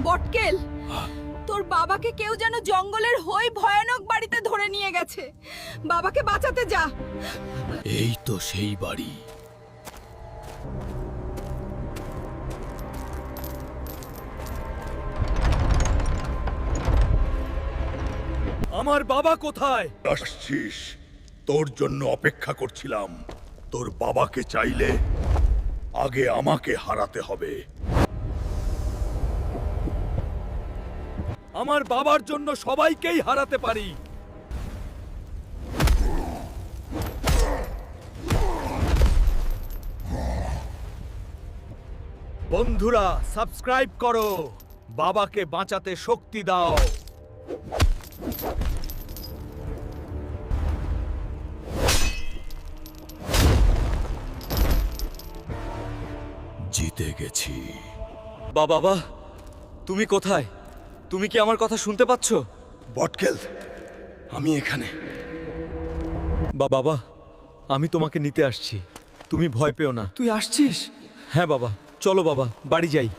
বটকেল, তোর বাবাকে কেউ যেন জঙ্গলের হই ভয়ানক বাড়িতে ধরে নিয়ে গেছে। বাবাকে বাঁচাতে যা। এই তো সেই বাড়ি। আমার বাবা কোথায়? আসছিস, তোর জন্য অপেক্ষা করছিলাম। তোর বাবাকে চাইলে আগে আমাকে হারাতে হবে। আমার বাবার জন্য সবাইকেই হারাতে পারি। বন্ধুরা, সাবস্ক্রাইব করো, বাবাকে বাঁচাতে শক্তি দাও। জিতে গেছি। বাবা, তুমি কোথায়? তুমি কি আমার কথা শুনতে পাচ্ছ? বটকেল, আমি এখানে। বাবা, আমি তোমাকে নিতে আসছি, তুমি ভয় পেও না। তুই আসছিস? হ্যাঁ বাবা, চলো বাবা, বাড়ি যাই।